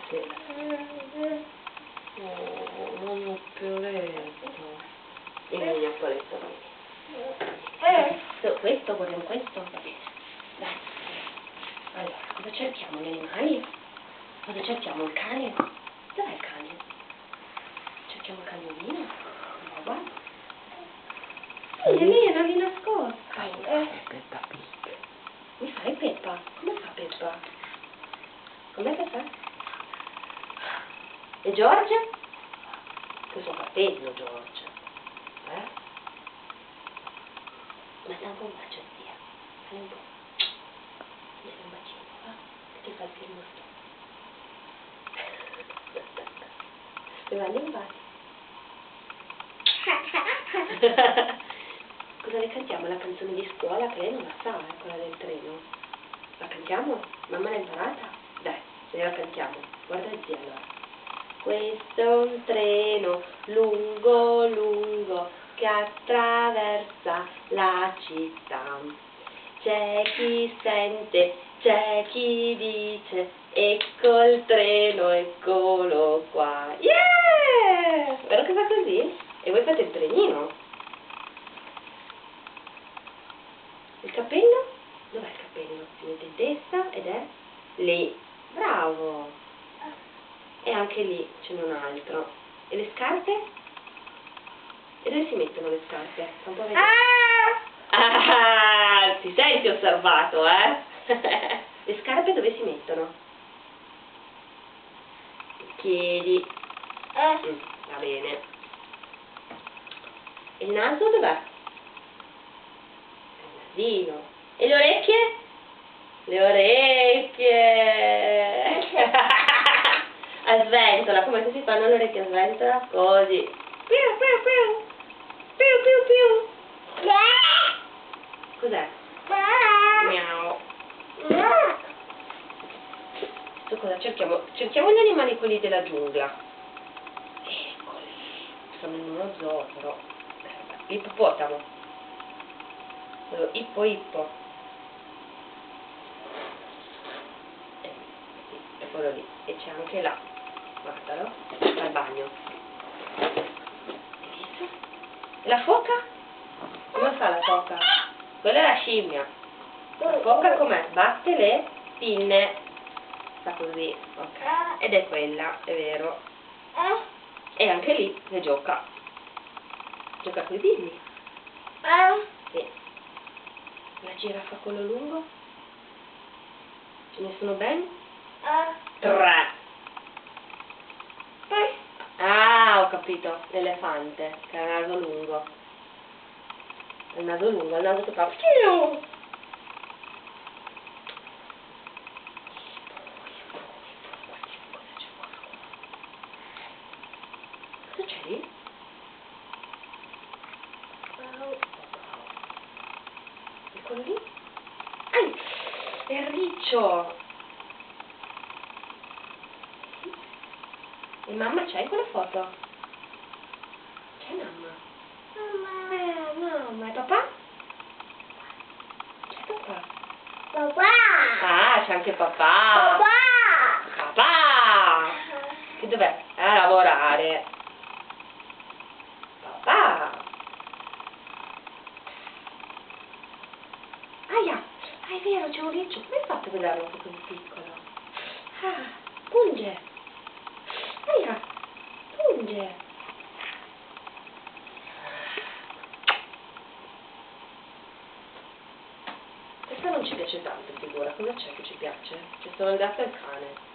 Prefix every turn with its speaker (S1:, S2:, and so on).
S1: Sì. Oh, non più letto. E il mignappoletto vai. Questo, vogliamo questo? Va bene. Dai. Allora, cosa cerchiamo? Gli animali? Cosa cerchiamo? Il cane? Dov'è il cane? Cerchiamo il cagnolino? Ma guarda. Sì, è vero, lì nascosto.
S2: Peppa Pig.
S1: Mi fai Peppa? Come fa Peppa? Com'è che fa? E George? Questo fratello George. Ma dà un po' un bacio zia. Fai un po'. Dai un bacino, va? Che ti fa il film sto. E vanno in bacio. Cosa le cantiamo? La canzone di scuola che lei non la sa, quella del treno. La cantiamo? Mamma l'ha imparata? Dai, se la cantiamo. Guarda zia allora. Questo è un treno lungo, lungo che attraversa la città. C'è chi sente, c'è chi dice, ecco il treno, eccolo qua. Yeah! Vero che fa così? E voi fate il trenino? Il cappello? Dov'è il cappello? Si mette in testa ed è lì. Bravo! E anche lì ce n'è un altro. E le scarpe? E dove si mettono le scarpe? Fa un po' vedere. Ah, ti senti osservato, eh? Le scarpe dove si mettono? I piedi. Va bene. E il naso dov'è? Il nasino. E le orecchie? Le orecchie. A sventola, come si fanno le orecchie a sventola? Così. Piu piu piu. Piu piu piu. Cos'è? Miau. Adesso cosa cerchiamo? Cerchiamo gli animali quelli della giungla. Eccoli. Sono in uno zoo però. Ippopotamo. Ippo ippo. Eccolo lì. E c'è anche là. Guardalo. Sta al bagno. Hai visto? E la foca? Come fa la foca? Quella è la scimmia. La foca com'è? Batte le pinne. Sta così. Ok. Ed è quella, è vero. E anche lì che gioca. Gioca coi bimbi. Sì. La giraffa quello lungo? Ce ne sono ben? 3. Ah, ho capito. L'elefante, che ha il naso lungo. Il naso lungo, il naso che fa. Cosa c'è lì? E quello lì? È il riccio! E mamma c'è quella foto? C'è mamma? Mamma, e papà? C'è papà? Ah, c'è anche papà! Papà! Che dov'è? A lavorare! Papà! Aia! Ah, è vero, c'è un riccio! Come hai fatto a vederlo così piccolo? Ah, punge! Aia! Punge! Questa non ci piace tanto, figura. Cosa c'è che ci piace? C'è solo il gatto e il cane.